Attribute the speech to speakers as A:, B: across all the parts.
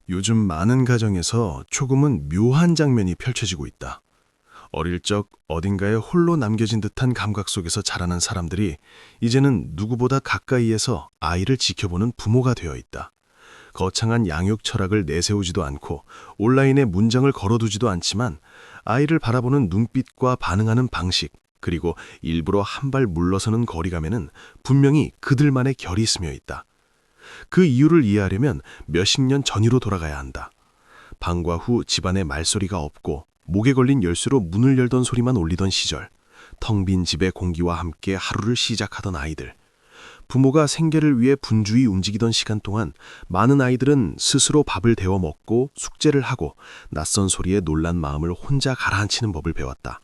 A: 요즘 많은 가정에서 조금은 묘한 장면이 펼쳐지고 있다. 어릴 적 어딘가에 홀로 남겨진 듯한 감각 속에서 자라난 사람들이 이제는 누구보다 가까이에서 아이를 지켜보는 부모가 되어 있다. 거창한 양육 철학을 내세우지도 않고 온라인에 문장을 걸어두지도 않지만 아이를 바라보는 눈빛과 반응하는 방식, 그리고 일부러 한 발 물러서는 거리감에는 분명히 그들만의 결이 스며 있다. 그 이유를 이해하려면 몇십 년 전으로 돌아가야 한다. 방과 후 집안에 말소리가 없고 목에 걸린 열쇠로 문을 열던 소리만 울리던 시절, 텅 빈 집의 공기와 함께 하루를 시작하던 아이들. 부모가 생계를 위해 분주히 움직이던 시간 동안 많은 아이들은 스스로 밥을 데워 먹고 숙제를 하고 낯선 소리에 놀란 마음을 혼자 가라앉히는 법을 배웠다.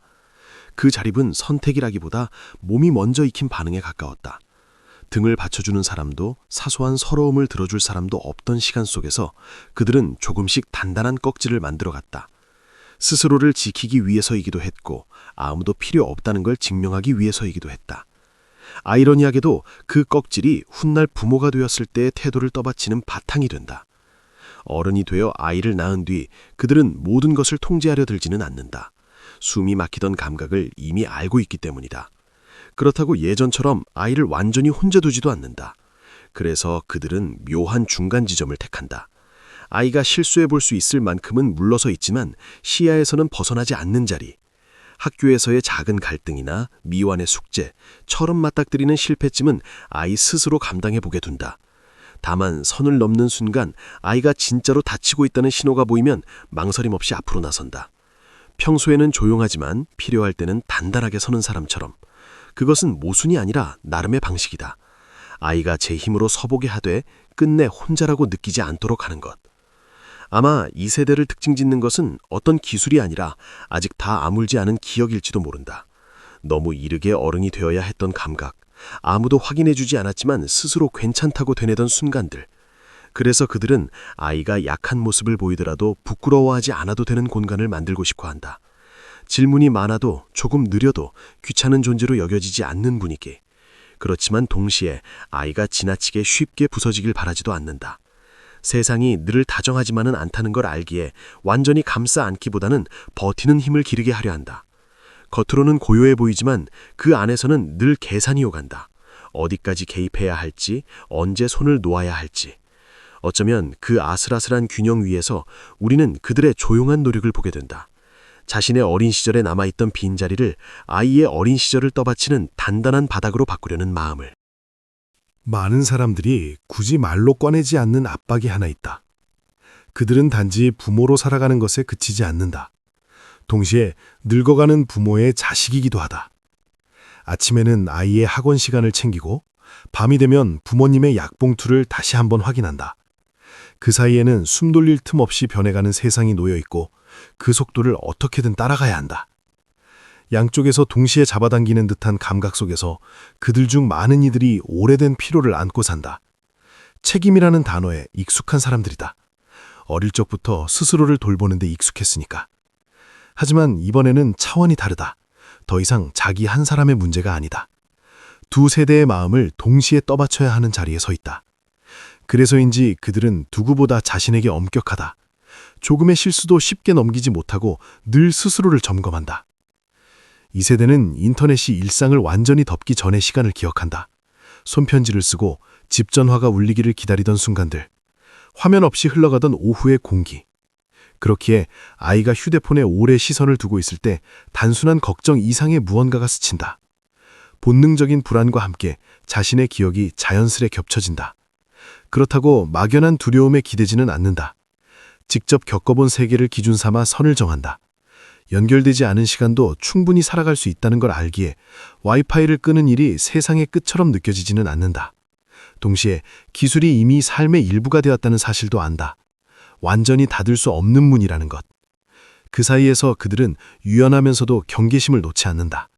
A: 그 자립은 선택이라기보다 몸이 먼저 익힌 반응에 가까웠다. 등을 받쳐주는 사람도 사소한 서러움을 들어줄 사람도 없던 시간 속에서 그들은 조금씩 단단한 꺽지를 만들어갔다. 스스로를 지키기 위해서이기도 했고 아무도 필요 없다는 걸 증명하기 위해서이기도 했다. 아이러니하게도 그 꺽질이 훗날 부모가 되었을 때의 태도를 떠받치는 바탕이 된다. 어른이 되어 아이를 낳은 뒤 그들은 모든 것을 통제하려 들지는 않는다. 숨이 막히던 감각을 이미 알고 있기 때문이다. 그렇다고 예전처럼 아이를 완전히 혼자 두지도 않는다. 그래서 그들은 묘한 중간 지점을 택한다. 아이가 실수해 볼 수 있을 만큼은 물러서 있지만 시야에서는 벗어나지 않는 자리. 학교에서의 작은 갈등이나 미완의 숙제, 처럼 맞닥뜨리는 실패쯤은 아이 스스로 감당해 보게 둔다. 다만 선을 넘는 순간 아이가 진짜로 다치고 있다는 신호가 보이면 망설임 없이 앞으로 나선다. 평소에는 조용하지만 필요할 때는 단단하게 서는 사람처럼. 그것은 모순이 아니라 나름의 방식이다. 아이가 제 힘으로 서보게 하되 끝내 혼자라고 느끼지 않도록 하는 것. 아마 이 세대를 특징 짓는 것은 어떤 기술이 아니라 아직 다 아물지 않은 기억일지도 모른다. 너무 이르게 어른이 되어야 했던 감각, 아무도 확인해주지 않았지만 스스로 괜찮다고 되뇌던 순간들. 그래서 그들은 아이가 약한 모습을 보이더라도 부끄러워하지 않아도 되는 공간을 만들고 싶어 한다. 질문이 많아도 조금 느려도 귀찮은 존재로 여겨지지 않는 분위기. 그렇지만 동시에 아이가 지나치게 쉽게 부서지길 바라지도 않는다. 세상이 늘 다정하지만은 않다는 걸 알기에 완전히 감싸 안기보다는 버티는 힘을 기르게 하려 한다. 겉으로는 고요해 보이지만 그 안에서는 늘 계산이 오간다. 어디까지 개입해야 할지, 언제 손을 놓아야 할지. 어쩌면 그 아슬아슬한 균형 위에서 우리는 그들의 조용한 노력을 보게 된다. 자신의 어린 시절에 남아있던 빈자리를 아이의 어린 시절을 떠받치는 단단한 바닥으로 바꾸려는 마음을.
B: 많은 사람들이 굳이 말로 꺼내지 않는 압박이 하나 있다. 그들은 단지 부모로 살아가는 것에 그치지 않는다. 동시에 늙어가는 부모의 자식이기도 하다. 아침에는 아이의 학원 시간을 챙기고 밤이 되면 부모님의 약봉투를 다시 한번 확인한다. 그 사이에는 숨 돌릴 틈 없이 변해가는 세상이 놓여 있고 그 속도를 어떻게든 따라가야 한다. 양쪽에서 동시에 잡아당기는 듯한 감각 속에서 그들 중 많은 이들이 오래된 피로를 안고 산다. 책임이라는 단어에 익숙한 사람들이다. 어릴 적부터 스스로를 돌보는 데 익숙했으니까. 하지만 이번에는 차원이 다르다. 더 이상 자기 한 사람의 문제가 아니다. 두 세대의 마음을 동시에 떠받쳐야 하는 자리에 서 있다. 그래서인지 그들은 누구보다 자신에게 엄격하다. 조금의 실수도 쉽게 넘기지 못하고 늘 스스로를 점검한다. 이 세대는 인터넷이 일상을 완전히 덮기 전의 시간을 기억한다. 손편지를 쓰고 집 전화가 울리기를 기다리던 순간들. 화면 없이 흘러가던 오후의 공기. 그렇기에 아이가 휴대폰에 오래 시선을 두고 있을 때 단순한 걱정 이상의 무언가가 스친다. 본능적인 불안과 함께 자신의 기억이 자연스레 겹쳐진다. 그렇다고 막연한 두려움에 기대지는 않는다. 직접 겪어본 세계를 기준 삼아 선을 정한다. 연결되지 않은 시간도 충분히 살아갈 수 있다는 걸 알기에 와이파이를 끄는 일이 세상의 끝처럼 느껴지지는 않는다. 동시에 기술이 이미 삶의 일부가 되었다는 사실도 안다. 완전히 닫을 수 없는 문이라는 것. 그 사이에서 그들은 유연하면서도 경계심을 놓지 않는다.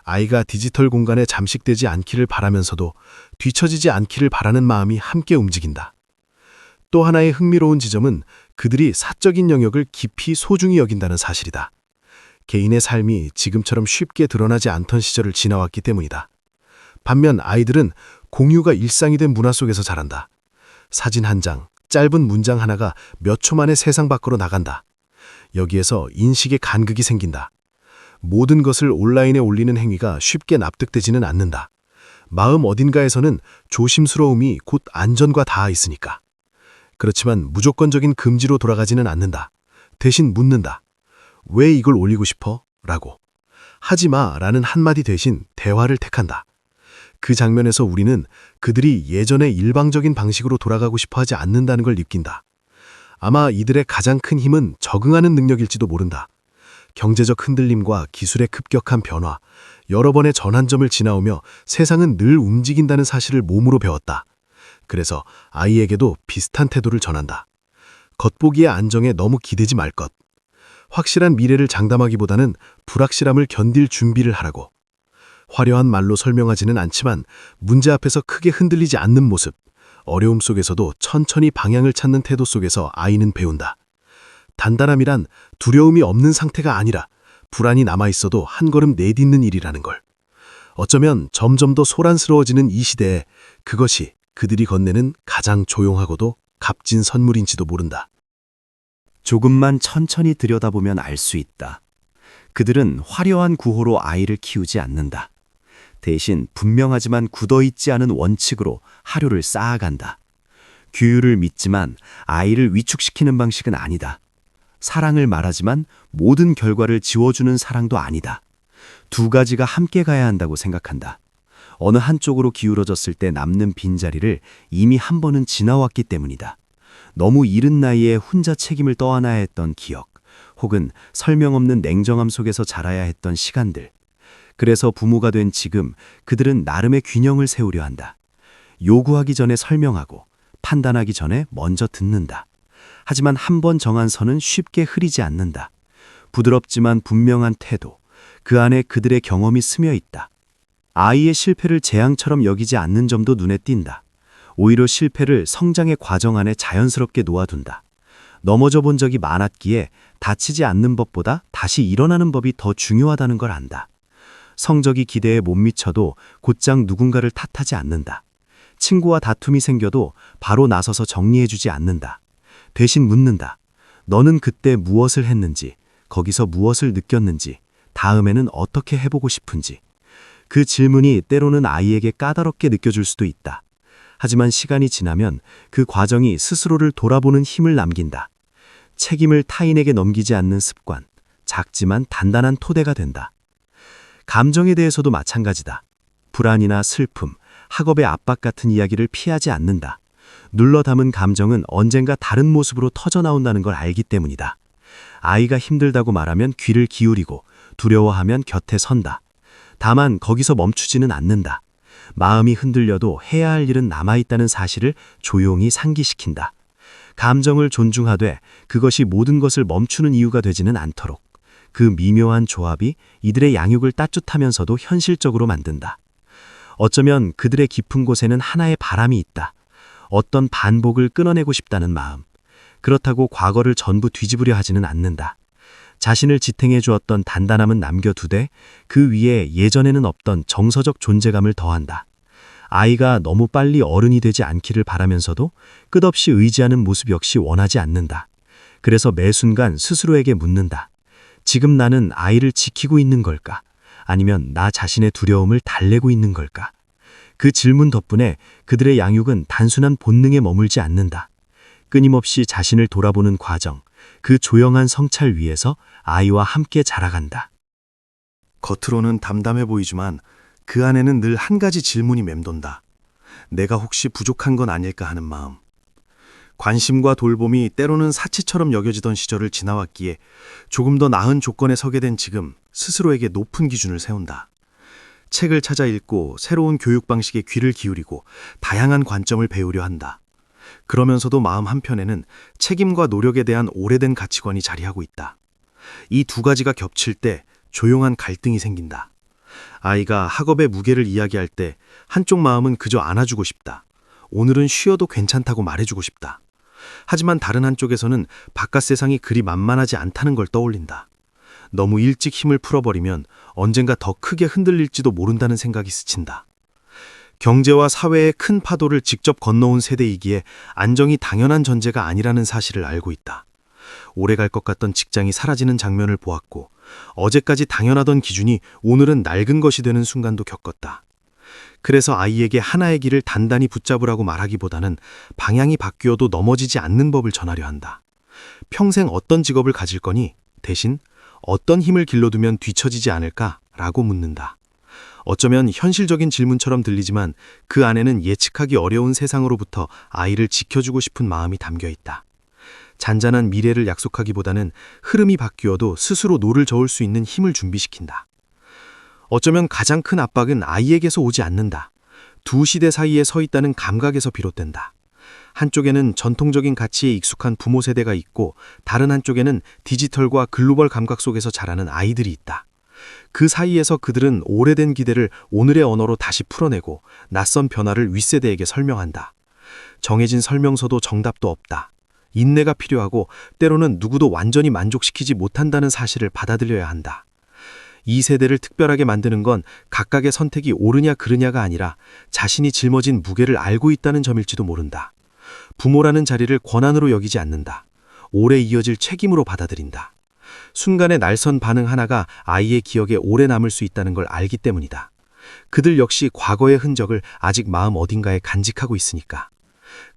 B: 아이가 디지털 공간에 잠식되지 않기를 바라면서도 뒤처지지 않기를 바라는 마음이 함께 움직인다. 또 하나의 흥미로운 지점은 그들이 사적인 영역을 깊이 소중히 여긴다는 사실이다. 개인의 삶이 지금처럼 쉽게 드러나지 않던 시절을 지나왔기 때문이다. 반면 아이들은 공유가 일상이 된 문화 속에서 자란다. 사진 한 장, 짧은 문장 하나가 몇 초 만에 세상 밖으로 나간다. 여기에서 인식의 간극이 생긴다. 모든 것을 온라인에 올리는 행위가 쉽게 납득되지는 않는다. 마음 어딘가에서는 조심스러움이 곧 안전과 닿아 있으니까. 그렇지만 무조건적인 금지로 돌아가지는 않는다. 대신 묻는다. 왜 이걸 올리고 싶어? 라고. 하지 마 라는 한마디 대신 대화를 택한다. 그 장면에서 우리는 그들이 예전의 일방적인 방식으로 돌아가고 싶어 하지 않는다는 걸 느낀다. 아마 이들의 가장 큰 힘은 적응하는 능력일지도 모른다. 경제적 흔들림과 기술의 급격한 변화, 여러 번의 전환점을 지나오며 세상은 늘 움직인다는 사실을 몸으로 배웠다. 그래서 아이에게도 비슷한 태도를 전한다. 겉보기의 안정에 너무 기대지 말 것. 확실한 미래를 장담하기보다는 불확실함을 견딜 준비를 하라고. 화려한 말로 설명하지는 않지만 문제 앞에서 크게 흔들리지 않는 모습, 어려움 속에서도 천천히 방향을 찾는 태도 속에서 아이는 배운다. 단단함이란 두려움이 없는 상태가 아니라 불안이 남아있어도 한 걸음 내딛는 일이라는 걸. 어쩌면 점점 더 소란스러워지는 이 시대에 그것이 그들이 건네는 가장 조용하고도 값진 선물인지도 모른다.
C: 조금만 천천히 들여다보면 알 수 있다. 그들은 화려한 구호로 아이를 키우지 않는다. 대신 분명하지만 굳어있지 않은 원칙으로 하루를 쌓아간다. 규율을 믿지만 아이를 위축시키는 방식은 아니다. 사랑을 말하지만 모든 결과를 지워주는 사랑도 아니다. 두 가지가 함께 가야 한다고 생각한다. 어느 한쪽으로 기울어졌을 때 남는 빈자리를 이미 한 번은 지나왔기 때문이다. 너무 이른 나이에 혼자 책임을 떠안아야 했던 기억, 혹은 설명 없는 냉정함 속에서 자라야 했던 시간들. 그래서 부모가 된 지금 그들은 나름의 균형을 세우려 한다. 요구하기 전에 설명하고 판단하기 전에 먼저 듣는다. 하지만 한 번 정한 선은 쉽게 흐리지 않는다. 부드럽지만 분명한 태도, 그 안에 그들의 경험이 스며 있다. 아이의 실패를 재앙처럼 여기지 않는 점도 눈에 띈다. 오히려 실패를 성장의 과정 안에 자연스럽게 놓아둔다. 넘어져 본 적이 많았기에 다치지 않는 법보다 다시 일어나는 법이 더 중요하다는 걸 안다. 성적이 기대에 못 미쳐도 곧장 누군가를 탓하지 않는다. 친구와 다툼이 생겨도 바로 나서서 정리해주지 않는다. 대신 묻는다. 너는 그때 무엇을 했는지, 거기서 무엇을 느꼈는지, 다음에는 어떻게 해보고 싶은지. 그 질문이 때로는 아이에게 까다롭게 느껴질 수도 있다. 하지만 시간이 지나면 그 과정이 스스로를 돌아보는 힘을 남긴다. 책임을 타인에게 넘기지 않는 습관, 작지만 단단한 토대가 된다. 감정에 대해서도 마찬가지다. 불안이나 슬픔, 학업의 압박 같은 이야기를 피하지 않는다. 눌러 담은 감정은 언젠가 다른 모습으로 터져나온다는 걸 알기 때문이다. 아이가 힘들다고 말하면 귀를 기울이고 두려워하면 곁에 선다. 다만 거기서 멈추지는 않는다. 마음이 흔들려도 해야 할 일은 남아있다는 사실을 조용히 상기시킨다. 감정을 존중하되 그것이 모든 것을 멈추는 이유가 되지는 않도록. 그 미묘한 조합이 이들의 양육을 따뜻하면서도 현실적으로 만든다. 어쩌면 그들의 깊은 곳에는 하나의 바람이 있다. 어떤 반복을 끊어내고 싶다는 마음. 그렇다고 과거를 전부 뒤집으려 하지는 않는다. 자신을 지탱해 주었던 단단함은 남겨두되 그 위에 예전에는 없던 정서적 존재감을 더한다. 아이가 너무 빨리 어른이 되지 않기를 바라면서도 끝없이 의지하는 모습 역시 원하지 않는다. 그래서 매 순간 스스로에게 묻는다. 지금 나는 아이를 지키고 있는 걸까? 아니면 나 자신의 두려움을 달래고 있는 걸까? 그 질문 덕분에 그들의 양육은 단순한 본능에 머물지 않는다. 끊임없이 자신을 돌아보는 과정, 그 조용한 성찰 위에서 아이와 함께 자라간다.
A: 겉으로는 담담해 보이지만 그 안에는 늘 한 가지 질문이 맴돈다. 내가 혹시 부족한 건 아닐까 하는 마음. 관심과 돌봄이 때로는 사치처럼 여겨지던 시절을 지나왔기에 조금 더 나은 조건에 서게 된 지금 스스로에게 높은 기준을 세운다. 책을 찾아 읽고 새로운 교육 방식에 귀를 기울이고 다양한 관점을 배우려 한다. 그러면서도 마음 한편에는 책임과 노력에 대한 오래된 가치관이 자리하고 있다. 이 두 가지가 겹칠 때 조용한 갈등이 생긴다. 아이가 학업의 무게를 이야기할 때 한쪽 마음은 그저 안아주고 싶다. 오늘은 쉬어도 괜찮다고 말해주고 싶다. 하지만 다른 한쪽에서는 바깥 세상이 그리 만만하지 않다는 걸 떠올린다. 너무 일찍 힘을 풀어버리면 언젠가 더 크게 흔들릴지도 모른다는 생각이 스친다.
C: 경제와 사회의 큰 파도를 직접 건너온 세대이기에 안정이 당연한 전제가 아니라는 사실을 알고 있다. 오래 갈 것 같던 직장이 사라지는 장면을 보았고 어제까지 당연하던 기준이 오늘은 낡은 것이 되는 순간도 겪었다. 그래서 아이에게 하나의 길을 단단히 붙잡으라고 말하기보다는 방향이 바뀌어도 넘어지지 않는 법을 전하려 한다. 평생 어떤 직업을 가질 거니? 대신 어떤 힘을 길러두면 뒤처지지 않을까라고 묻는다. 어쩌면 현실적인 질문처럼 들리지만 그 안에는 예측하기 어려운 세상으로부터 아이를 지켜주고 싶은 마음이 담겨 있다. 잔잔한 미래를 약속하기보다는 흐름이 바뀌어도 스스로 노를 저을 수 있는 힘을 준비시킨다. 어쩌면 가장 큰 압박은 아이에게서 오지 않는다. 두 시대 사이에 서 있다는 감각에서 비롯된다. 한쪽에는 전통적인 가치에 익숙한 부모 세대가 있고 다른 한쪽에는 디지털과 글로벌 감각 속에서 자라는 아이들이 있다. 그 사이에서 그들은 오래된 기대를 오늘의 언어로 다시 풀어내고 낯선 변화를 윗세대에게 설명한다. 정해진 설명서도 정답도 없다. 인내가 필요하고 때로는 누구도 완전히 만족시키지 못한다는 사실을 받아들여야 한다. 이 세대를 특별하게 만드는 건 각각의 선택이 옳으냐 그르냐가 아니라 자신이 짊어진 무게를 알고 있다는 점일지도 모른다. 부모라는 자리를 권한으로 여기지 않는다. 오래 이어질 책임으로 받아들인다. 순간의 날선 반응 하나가 아이의 기억에 오래 남을 수 있다는 걸 알기 때문이다. 그들 역시 과거의 흔적을 아직 마음 어딘가에 간직하고 있으니까.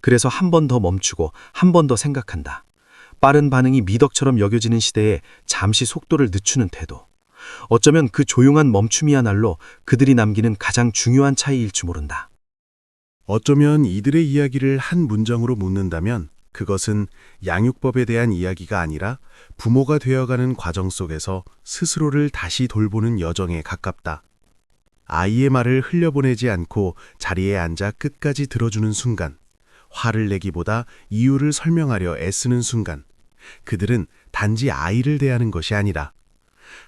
C: 그래서 한 번 더 멈추고 한 번 더 생각한다. 빠른 반응이 미덕처럼 여겨지는 시대에 잠시 속도를 늦추는 태도. 어쩌면 그 조용한 멈춤이야말로 그들이 남기는 가장 중요한 차이일 줄 모른다.
A: 어쩌면 이들의 이야기를 한 문장으로 묻는다면 그것은 양육법에 대한 이야기가 아니라 부모가 되어가는 과정 속에서 스스로를 다시 돌보는 여정에 가깝다. 아이의 말을 흘려보내지 않고 자리에 앉아 끝까지 들어주는 순간, 화를 내기보다 이유를 설명하려 애쓰는 순간, 그들은 단지 아이를 대하는 것이 아니라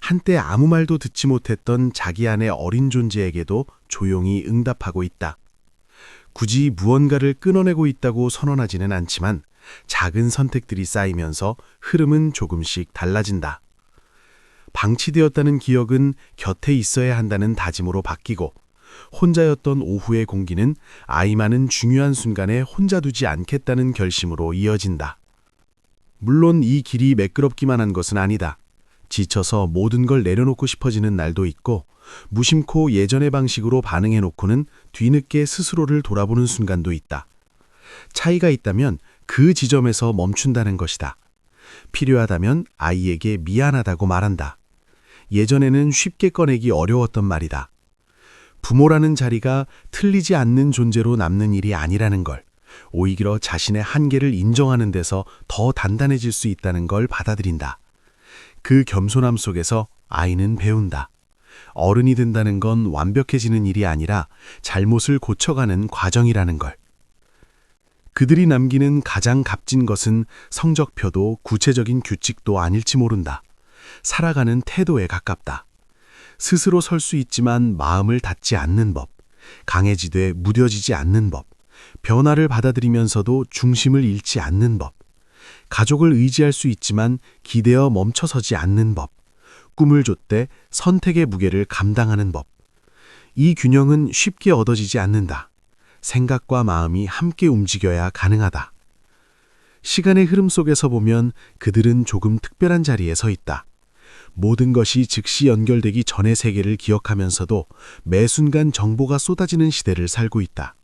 A: 한때 아무 말도 듣지 못했던 자기 안의 어린 존재에게도 조용히 응답하고 있다. 굳이 무언가를 끊어내고 있다고 선언하지는 않지만 작은 선택들이 쌓이면서 흐름은 조금씩 달라진다. 방치되었다는 기억은 곁에 있어야 한다는 다짐으로 바뀌고 혼자였던 오후의 공기는 아이만은 중요한 순간에 혼자 두지 않겠다는 결심으로 이어진다. 물론 이 길이 매끄럽기만 한 것은 아니다. 지쳐서 모든 걸 내려놓고 싶어지는 날도 있고 무심코 예전의 방식으로 반응해놓고는 뒤늦게 스스로를 돌아보는 순간도 있다. 차이가 있다면 그 지점에서 멈춘다는 것이다. 필요하다면 아이에게 미안하다고 말한다. 예전에는 쉽게 꺼내기 어려웠던 말이다. 부모라는 자리가 틀리지 않는 존재로 남는 일이 아니라는 걸, 오히려 자신의 한계를 인정하는 데서 더 단단해질 수 있다는 걸 받아들인다. 그 겸손함 속에서 아이는 배운다. 어른이 된다는 건 완벽해지는 일이 아니라 잘못을 고쳐가는 과정이라는 걸. 그들이 남기는 가장 값진 것은 성적표도 구체적인 규칙도 아닐지 모른다. 살아가는 태도에 가깝다. 스스로 설 수 있지만 마음을 닫지 않는 법, 강해지되 무뎌지지 않는 법, 변화를 받아들이면서도 중심을 잃지 않는 법, 가족을 의지할 수 있지만 기대어 멈춰서지 않는 법, 꿈을 좇되 선택의 무게를 감당하는 법. 이 균형은 쉽게 얻어지지 않는다. 생각과 마음이 함께 움직여야 가능하다. 시간의 흐름 속에서 보면 그들은 조금 특별한 자리에 서 있다. 모든 것이 즉시 연결되기 전의 세계를 기억하면서도 매 순간 정보가 쏟아지는 시대를 살고 있다.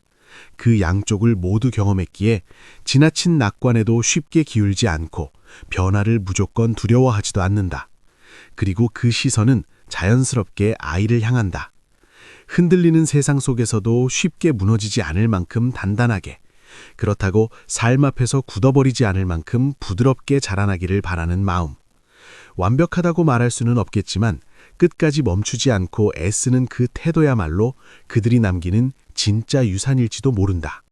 A: 그 양쪽을 모두 경험했기에 지나친 낙관에도 쉽게 기울지 않고 변화를 무조건 두려워하지도 않는다. 그리고 그 시선은 자연스럽게 아이를 향한다. 흔들리는 세상 속에서도 쉽게 무너지지 않을 만큼 단단하게, 그렇다고 삶 앞에서 굳어버리지 않을 만큼 부드럽게 자라나기를 바라는 마음. 완벽하다고 말할 수는 없겠지만 끝까지 멈추지 않고 애쓰는 그 태도야말로 그들이 남기는 진짜 유산일지도 모른다.